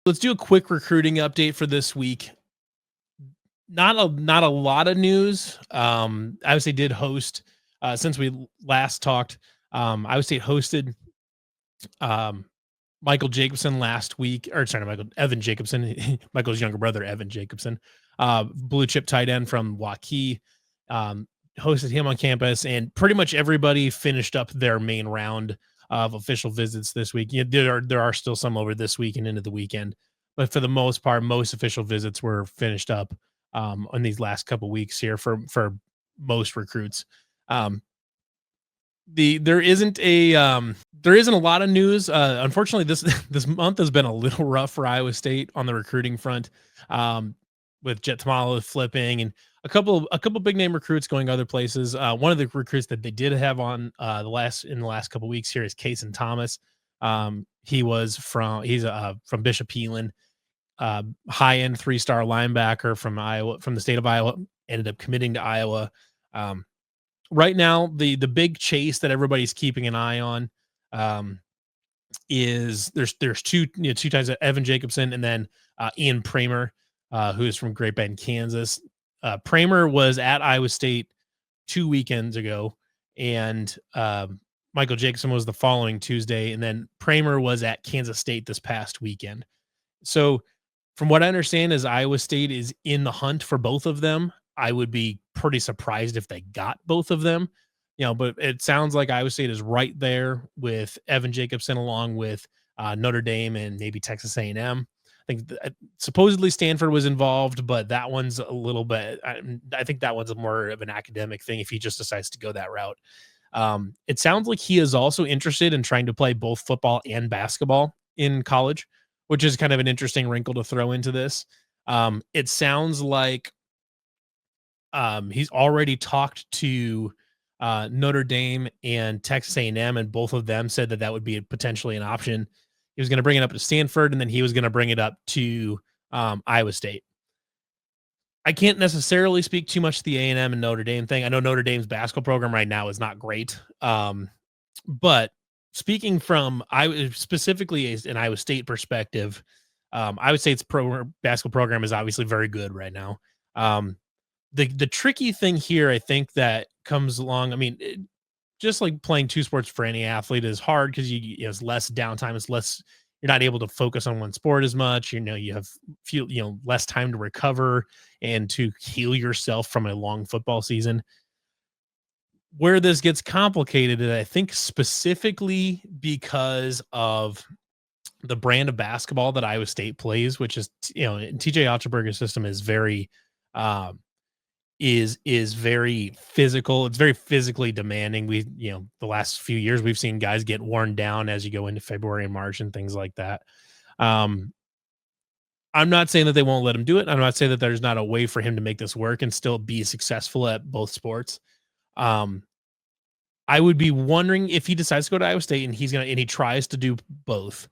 Let's do a quick recruiting update for this week. Not a lot of news. Iowa State did host since we last talked. Iowa State hosted um, Michael Jacobson last week, or sorry, Evan Jacobson, Michael's younger brother, Evan Jacobson, blue chip tight end from Waukee. Um, Hosted him on campus, and pretty much everybody finished up their main round of official visits this week. Yeah, there are still some over this week and into the weekend, but for the most part, most official visits were finished up on these last couple weeks here for most recruits. Um, there isn't a lot of news. Unfortunately, this this month has been a little rough for Iowa State on the recruiting front, um, with Jet Tamala flipping and a couple big name recruits going other places. One of the recruits that they did have on in the last couple weeks here is Kason Thomas. He's from Bishop Elin, high end 3-star linebacker from Iowa, from the state of Iowa. Ended up committing to Iowa. Um, right now, the big chase that everybody's keeping an eye on, um, is there's two times Evan Jacobson and then Ian Pramer, who is from Great Bend, Kansas. Pramer was at Iowa State 2 weekends ago, and Michael Jacobson was the following Tuesday, and then Pramer was at Kansas State this past weekend. So, from what I understand, is Iowa State is in the hunt for both of them. I would be pretty surprised if they got both of them, but it sounds like Iowa State is right there with Evan Jacobson, along with Notre Dame and maybe Texas A&M. I think supposedly Stanford was involved, but that one's a little bit. I think that one's more of an academic thing if he just decides to go that route. It sounds like he is also interested in trying to play both football and basketball in college, which is kind of an interesting wrinkle to throw into this. It sounds like he's already talked to Notre Dame and Texas A&M, and both of them said that that would be potentially an option. He was going to bring it up to Stanford, and then he was going to bring it up to Iowa State. I can't necessarily speak too much to the A&M and Notre Dame thing. I know Notre Dame's basketball program right now is not great, but speaking from specifically an Iowa State perspective, Iowa State's basketball program is obviously very good right now. Um, the tricky thing here, I think, that comes along. I mean, just like playing two sports for any athlete is hard because it's less downtime. It's less. You're not able to focus on one sport as much. You have less time to recover and to heal yourself from a long football season. Where this gets complicated, and I think specifically because of the brand of basketball that Iowa State plays, which is TJ Otzelberger's system is very um, is very physical. It's very physically demanding. The last few years we've seen guys get worn down as you go into February and March and things like that. Um, I'm not saying that they won't let him do it. I'm not saying that there's not a way for him to make this work and still be successful at both sports. Um, I would be wondering if he decides to go to Iowa State and he tries to do both.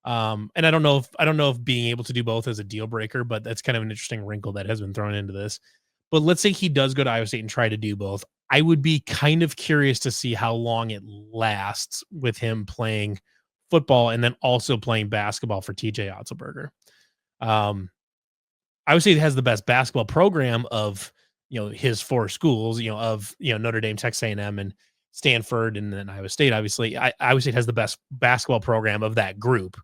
And I don't know if being able to do both is a deal breaker, but that's kind of an interesting wrinkle that has been thrown into this. But let's say he does go to Iowa State and try to do both. I would be kind of curious to see how long it lasts with him playing football and then also playing basketball for TJ Otzelberger. Um, I would say it has the best basketball program of his four schools, of Notre Dame, Texas A&M, and Stanford, and then Iowa State. Obviously, Iowa State has the best basketball program of that group.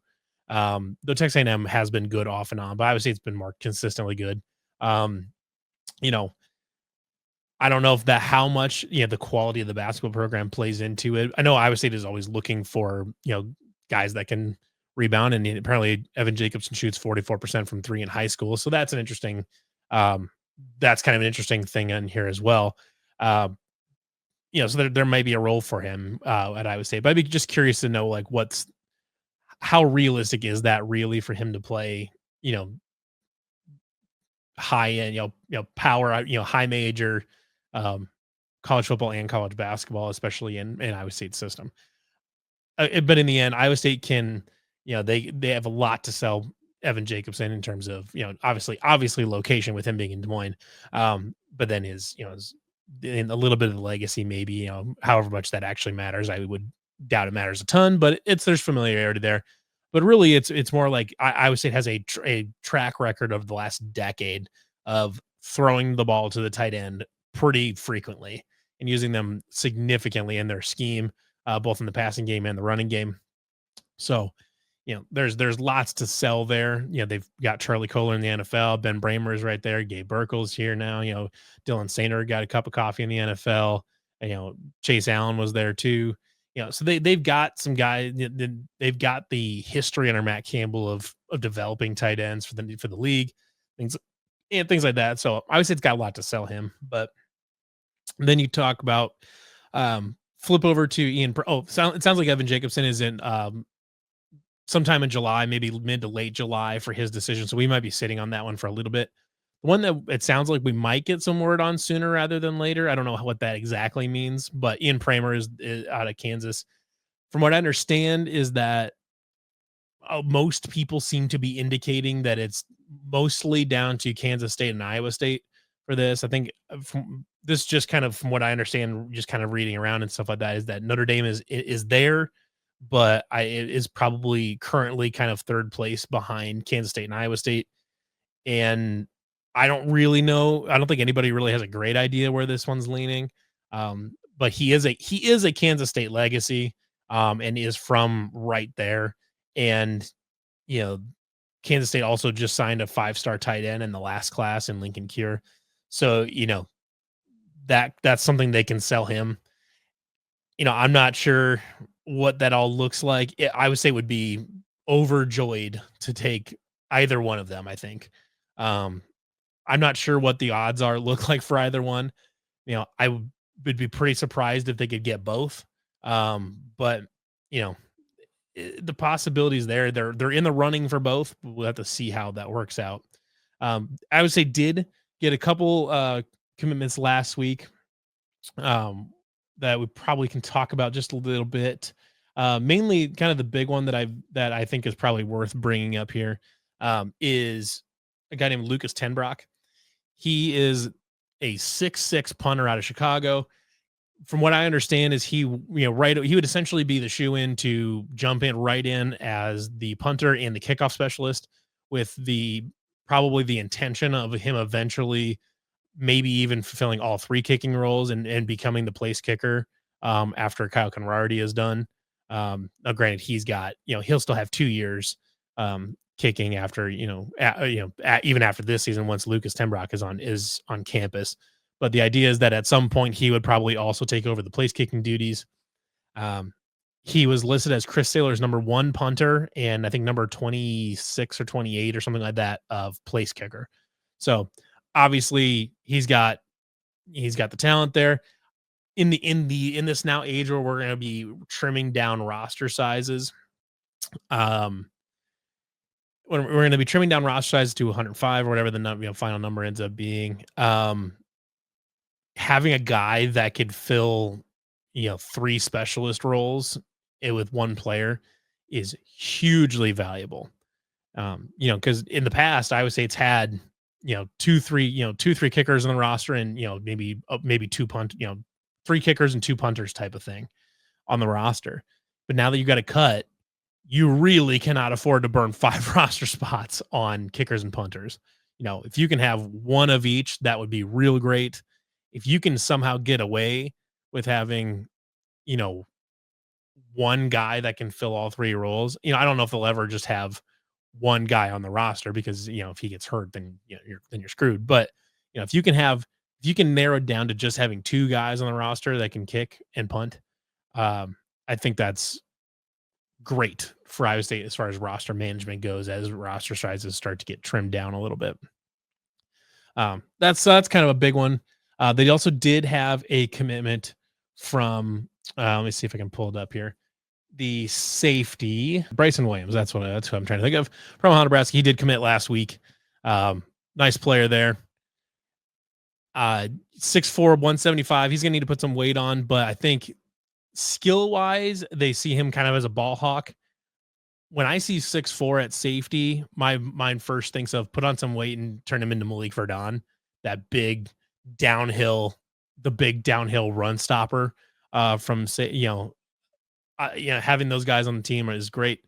Though Texas A&M has been good off and on, but Iowa State's been more consistently good. Um, you know, I don't know if how much the quality of the basketball program plays into it. I know Iowa State is always looking for guys that can rebound, and apparently Evan Jacobson shoots 44% from three in high school, so that's an interesting. That's kind of an interesting thing in here as well. So there might be a role for him at Iowa State, but I'd be just curious to know how realistic is that really for him to play, high end, power, high major, um, college football and college basketball, especially in Iowa State's system. But in the end, Iowa State can, they have a lot to sell Evan Jacobson in terms of, obviously location with him being in Des Moines. But then his in a little bit of the legacy, maybe, however much that actually matters. I would doubt it matters a ton, but there's familiarity there. but really it's more like I would say it has a track record of the last decade of throwing the ball to the tight end pretty frequently and using them significantly in their scheme, both in the passing game and the running game. So, there's lots to sell there. They've got Charlie Kohler in the NFL, Ben Bramer's right there, Gabe Burkle's here now. Dylan Sainer got a cup of coffee in the NFL. And, Chase Allen was there too. So they've got some guys. They've got the history under Matt Campbell of developing tight ends for the league, things like that. So I would say it's got a lot to sell him. But then you talk about flip over to Ian. It sounds like Evan Jacobson is in sometime in July, maybe mid to late July for his decision. So we might be sitting on that one for a little bit. The one that it sounds like we might get some word on sooner rather than later. I don't know what that exactly means, but Ian Pramer is out of Kansas. From what I understand is that most people seem to be indicating that it's mostly down to Kansas State and Iowa State for this. I think this just kind of from what I understand, just kind of reading around and stuff like that, is that Notre Dame is there, but it is probably currently kind of third place behind Kansas State and Iowa State. And I don't really know. I don't think anybody really has a great idea where this one's leaning. But he is a Kansas State legacy, and is from right there. And Kansas State also just signed a 5-star tight end in the last class in Lincoln Cure. So that's something they can sell him. I'm not sure what that all looks like. I would say would be overjoyed to take either one of them. I think. I'm not sure what the odds look like for either one. I would be pretty surprised if they could get both. But the possibilities there, they're in the running for both. We'll have to see how that works out. I would say did get a couple commitments last week that we probably can talk about just a little bit. Mainly kind of the big one that I think is probably worth bringing up here is a guy named Lucas Tenbrock. He is a 6'6" punter out of Chicago. From what I understand is he would essentially be the shoe-in to jump in right in as the punter and the kickoff specialist, with probably the intention of him eventually maybe even fulfilling all three kicking roles and becoming the place kicker after Kyle Conrarty is done. Now granted, he's got, he'll still have 2 years kicking after, even after this season, once Lucas Tenbrock is on campus. But the idea is that at some point he would probably also take over the place kicking duties. He was listed as Chris Saylor's number 1 punter and I think number 26 or 28 or something like that of place kicker. So obviously he's got the talent there. In this now age where we're going to be trimming down roster sizes, when we're going to be trimming down roster sizes to 105 or whatever the final number ends up being, having a guy that could fill 3 specialist roles with one player is hugely valuable. Because in the past I would say it's had 2-3 kickers on the roster and maybe 2 punt 3 kickers and 2 punters type of thing on the roster. But now that you've got a cut, you really cannot afford to burn 5 roster spots on kickers and punters. If you can have one of each, that would be real great. If you can somehow get away with having, one guy that can fill all 3 roles, I don't know if they'll ever just have one guy on the roster because, if he gets hurt, then you're screwed. But, if you can narrow it down to just having 2 guys on the roster that can kick and punt, I think that's great for Iowa State as far as roster management goes, as roster sizes start to get trimmed down a little bit. That's kind of a big one. They also did have a commitment from, let me see if I can pull it up here. The safety, Bryson Williams. That's what I'm trying to think of, from Omaha, Nebraska. He did commit last week. Nice player there. 6'4", 175. He's going to need to put some weight on, but I think skill wise, they see him kind of as a ball hawk. When I see 6'4" at safety, my mind first thinks of put on some weight and turn him into Malik Verdon, that big downhill run stopper. Having those guys on the team is great.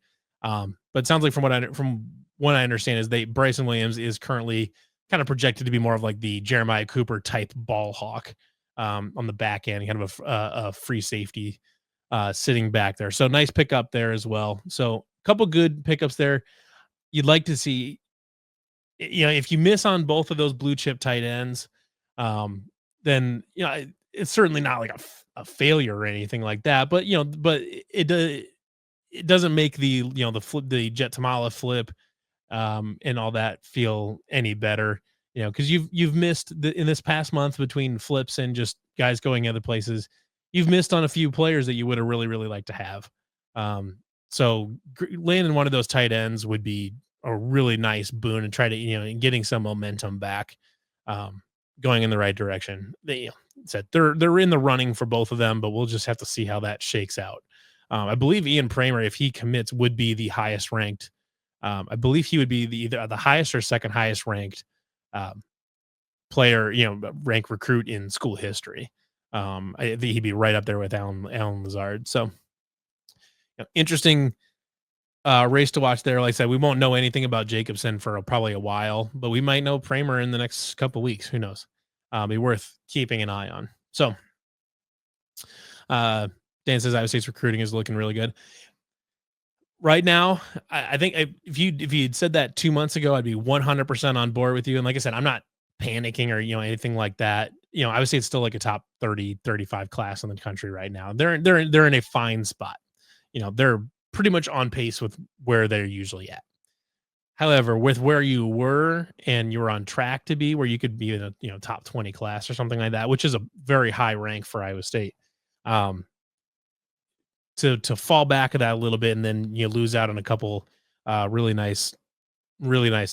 But it sounds like from what I understand is Bryson Williams is currently kind of projected to be more of like the Jeremiah Cooper type ball hawk on the back end, kind of a free safety sitting back there. So nice pickup there as well. So a couple good pickups there. You'd like to see, if you miss on both of those blue chip tight ends, then it's certainly not like a failure or anything like that. But it doesn't make the Jet Tamala flip and all that feel any better. Because you've missed in this past month between flips and just guys going other places. You've missed on a few players that you would have really, really liked to have. So landing one of those tight ends would be a really nice boon and try to, and getting some momentum back, going in the right direction. They said they're in the running for both of them, but we'll just have to see how that shakes out. I believe Ian Pramer, if he commits, would be the highest ranked. I believe he would be either the highest or second highest ranked player, rank recruit in school history. I think he'd be right up there with Alan Lazard. So interesting race to watch there. Like I said, we won't know anything about Jacobson for probably a while, but we might know Pramer in the next couple weeks. Who knows? Be worth keeping an eye on. So Dan says Iowa State's recruiting is looking really good. Right now, I think if you'd said that 2 months ago, I'd be 100% on board with you. And like I said, I'm not panicking or anything like that. I would say it's still like a top 30, 35 class in the country right now. They're in a fine spot. They're pretty much on pace with where they're usually at. However, with where you were and you were on track to be, where you could be in a top 20 class or something like that, which is a very high rank for Iowa State. To fall back of that a little bit and then you lose out on a couple really nice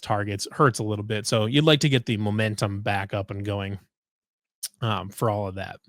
targets hurts a little bit. So you'd like to get the momentum back up and going for all of that.